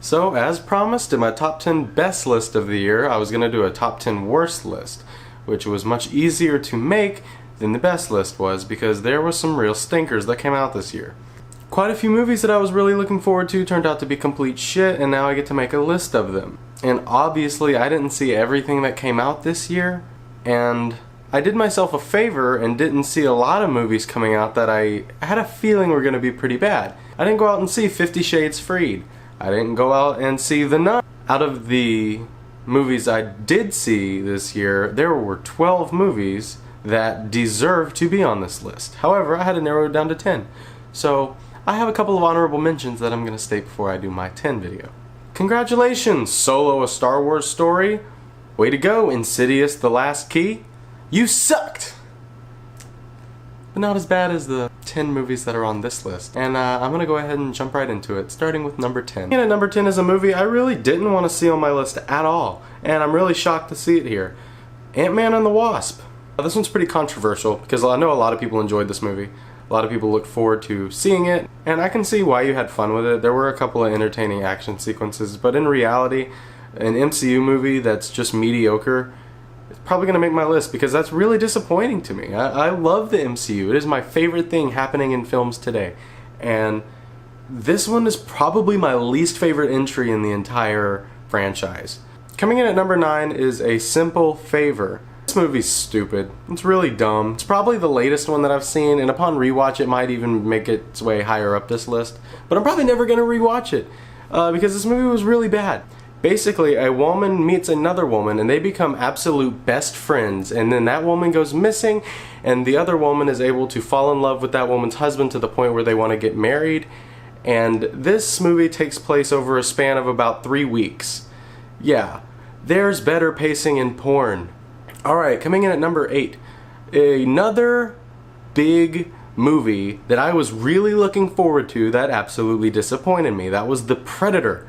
So, as promised, in my top 10 best list of the year, I was going to do a top 10 worst list, which was much easier to make than the best list was because there was some real stinkers that came out this year. Quite a few movies that I was really looking forward to turned out to be complete shit, and now I get to make a list of them. And obviously, I didn't see everything that came out this year, and I did myself a favor and didn't see a lot of movies coming out that I had a feeling were going to be pretty bad. I didn't go out and see 50 Shades Freed. I didn't go out and see The Nun. Out of the movies I did see this year, there were 12 movies that deserve to be on this list. However, I had to narrow it down to 10. So, I have a couple of honorable mentions that I'm going to state before I do my 10 video. Congratulations, Solo: A Star Wars Story. Way to go, Insidious: The Last Key. You sucked! But not as bad as the 10 movies that are on this list. And I'm going to go ahead and jump right into it, starting with number 10. And at number 10 is a movie I really didn't want to see on my list at all. And I'm really shocked to see it here. Ant-Man and the Wasp. This one's pretty controversial because I know a lot of people enjoyed this movie. A lot of people look forward to seeing it, and I can see why you had fun with it. There were a couple of entertaining action sequences, but in reality, an MCU movie that's just mediocre is probably going to make my list because that's really disappointing to me. I love the MCU. It is my favorite thing happening in films today, and this one is probably my least favorite entry in the entire franchise. Coming in at number 9 is A Simple Favor. This movie's stupid. It's really dumb. It's probably the latest one that I've seen, and upon rewatch it might even make its way higher up this list. But I'm probably never going to rewatch it because this movie was really bad. Basically, a woman meets another woman and they become absolute best friends, and then that woman goes missing and the other woman is able to fall in love with that woman's husband to the point where they want to get married. And this movie takes place over a span of about 3 weeks. Yeah, there's better pacing in porn. Alright, coming in at number 8, another big movie that I was really looking forward to that absolutely disappointed me. That was The Predator.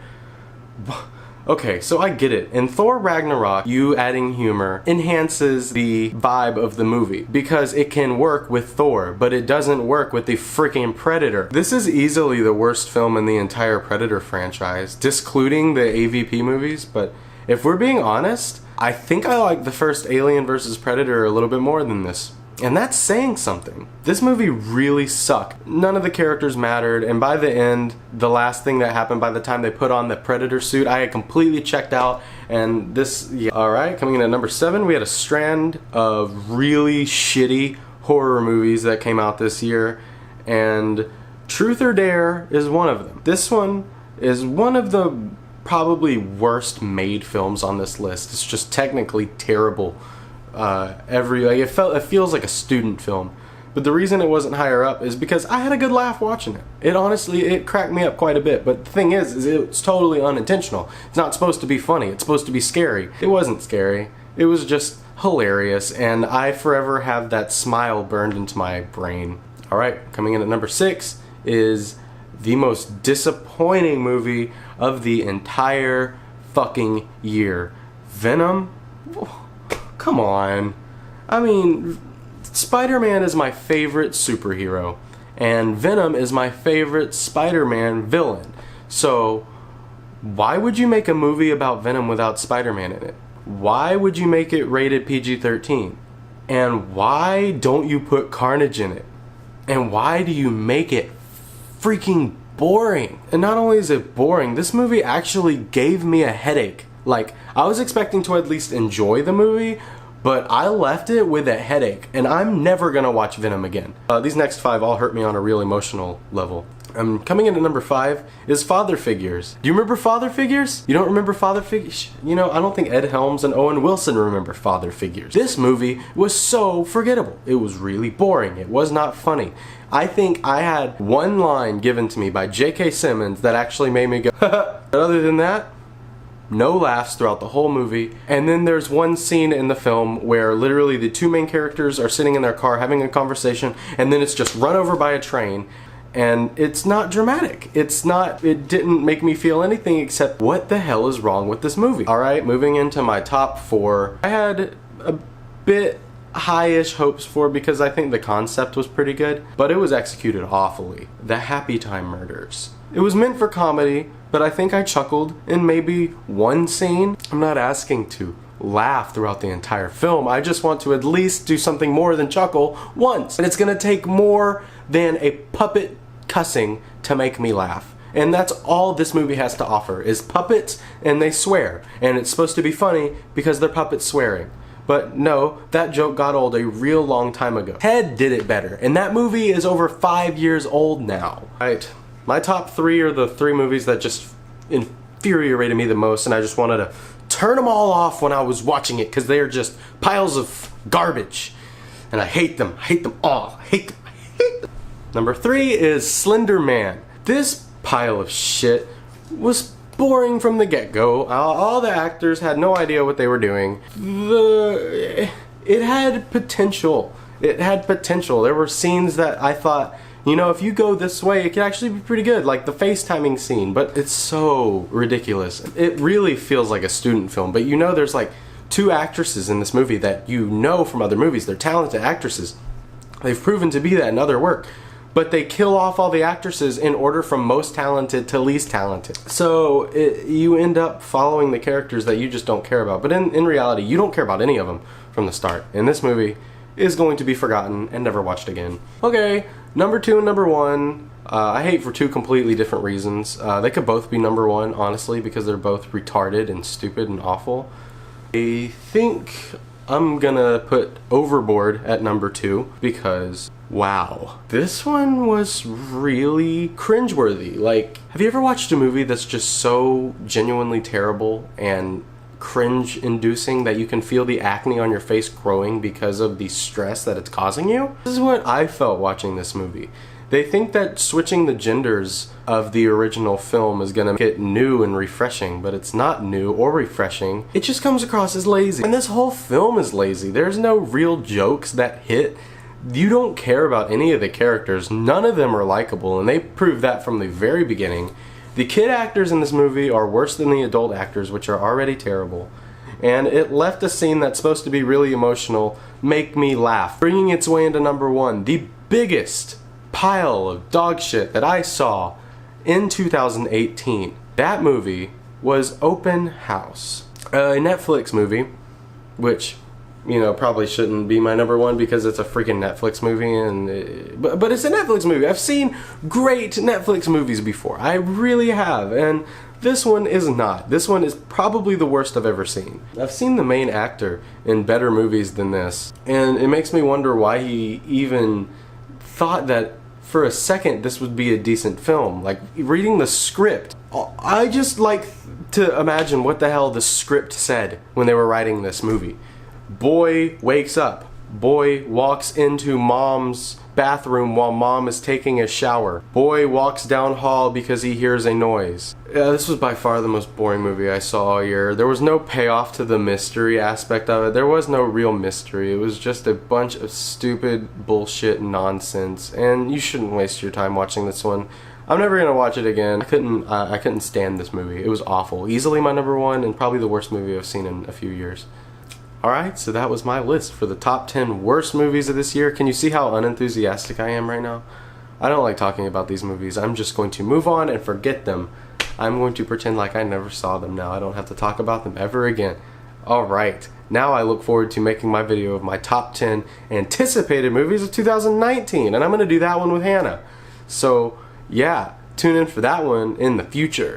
Okay, so I get it. In Thor Ragnarok, you adding humor enhances the vibe of the movie because it can work with Thor, but it doesn't work with the freaking Predator. This is easily the worst film in the entire Predator franchise, discluding the AVP movies, but if we're being honest, I think I like the first Alien vs. Predator a little bit more than this. And that's saying something. This movie really sucked. None of the characters mattered, and by the end, the last thing that happened by the time they put on the Predator suit, I had completely checked out, and this, yeah. Alright, coming in at number 7, we had a strand of really shitty horror movies that came out this year, and Truth or Dare is one of them. This one is one of the probably worst made films on this list. It's just technically terrible. It feels like a student film, but the reason it wasn't higher up is because I had a good laugh watching it. It cracked me up quite a bit, but the thing is it's totally unintentional. It's not supposed to be funny, it's supposed to be scary. It wasn't scary, it was just hilarious, and I forever have that smile burned into my brain. Alright, coming in at number 6 is the most disappointing movie of the entire fucking year. Venom? Come on. I mean, Spider-Man is my favorite superhero, and Venom is my favorite Spider-Man villain. So, why would you make a movie about Venom without Spider-Man in it? Why would you make it rated PG-13? And why don't you put Carnage in it? And why do you make it freaking boring? And not only is it boring, this movie actually gave me a headache. Like, I was expecting to at least enjoy the movie, but I left it with a headache, and I'm never gonna watch Venom again. These next 5 all hurt me on a real emotional level. Coming in at number 5 is Father Figures. Do you remember Father Figures? You don't remember Father Figures? You know, I don't think Ed Helms and Owen Wilson remember Father Figures. This movie was so forgettable. It was really boring. It was not funny. I think I had one line given to me by J.K. Simmons that actually made me go, but other than that, no laughs throughout the whole movie. And then there's one scene in the film where literally the 2 main characters are sitting in their car having a conversation, and then it's just run over by a train, and it's not dramatic. It didn't make me feel anything except what the hell is wrong with this movie. Alright, moving into my top 4. I had a bit high-ish hopes for because I think the concept was pretty good, but it was executed awfully. The Happy Time Murders. It was meant for comedy, but I think I chuckled in maybe one scene. I'm not asking to laugh throughout the entire film. I just want to at least do something more than chuckle once. And it's gonna take more than a puppet cussing to make me laugh. And that's all this movie has to offer, is puppets and they swear. And it's supposed to be funny because they're puppets swearing. But no, that joke got old a real long time ago. Ted did it better, and that movie is over 5 years old now. Right, my top 3 are the 3 movies that just infuriated me the most, and I just wanted to turn them all off when I was watching it because they're just piles of garbage. And I hate them all, I hate them. Number 3 is Slender Man. This pile of shit was boring from the get-go. All the actors had no idea what they were doing. It had potential. It had potential. There were scenes that I thought, you know, if you go this way, it could actually be pretty good, like the FaceTiming scene, but it's so ridiculous. It really feels like a student film, but you know there's like 2 actresses in this movie that you know from other movies. They're talented actresses. They've proven to be that in other work. But they kill off all the actresses in order from most talented to least talented. So you end up following the characters that you just don't care about. But in reality, you don't care about any of them from the start. And this movie is going to be forgotten and never watched again. Okay, number 2 and number 1. I hate for 2 completely different reasons. They could both be number 1, honestly, because they're both retarded and stupid and awful. I think I'm gonna put Overboard at number 2 because, wow, this one was really cringeworthy. Like, have you ever watched a movie that's just so genuinely terrible and cringe-inducing that you can feel the acne on your face growing because of the stress that it's causing you? This is what I felt watching this movie. They think that switching the genders of the original film is gonna make it new and refreshing, but it's not new or refreshing. It just comes across as lazy. And this whole film is lazy. There's no real jokes that hit. You don't care about any of the characters. None of them are likable, and they prove that from the very beginning. The kid actors in this movie are worse than the adult actors, which are already terrible. And it left a scene that's supposed to be really emotional make me laugh, bringing its way into number 1. The biggest pile of dog shit that I saw in 2018. That movie was Open House, a Netflix movie, which, you know, probably shouldn't be my number 1 because it's a freaking Netflix movie, and but it's a Netflix movie. I've seen great Netflix movies before. I really have, and this one is not. This one is probably the worst I've ever seen. I've seen the main actor in better movies than this, and it makes me wonder why he even thought that for a second this would be a decent film. Like, reading the script, I just like to imagine what the hell the script said when they were writing this movie. Boy wakes up. Boy walks into mom's bathroom while mom is taking a shower. Boy walks down hall because he hears a noise. This was by far the most boring movie I saw all year. There was no payoff to the mystery aspect of it. There was no real mystery. It was just a bunch of stupid bullshit nonsense, and you shouldn't waste your time watching this one. I'm never gonna watch it again. I couldn't stand this movie. It was awful. Easily my number 1 and probably the worst movie I've seen in a few years. Alright, so that was my list for the top 10 worst movies of this year. Can you see how unenthusiastic I am right now? I don't like talking about these movies. I'm just going to move on and forget them. I'm going to pretend like I never saw them now. I don't have to talk about them ever again. Alright, now I look forward to making my video of my top 10 anticipated movies of 2019. And I'm going to do that one with Hannah. So, yeah, tune in for that one in the future.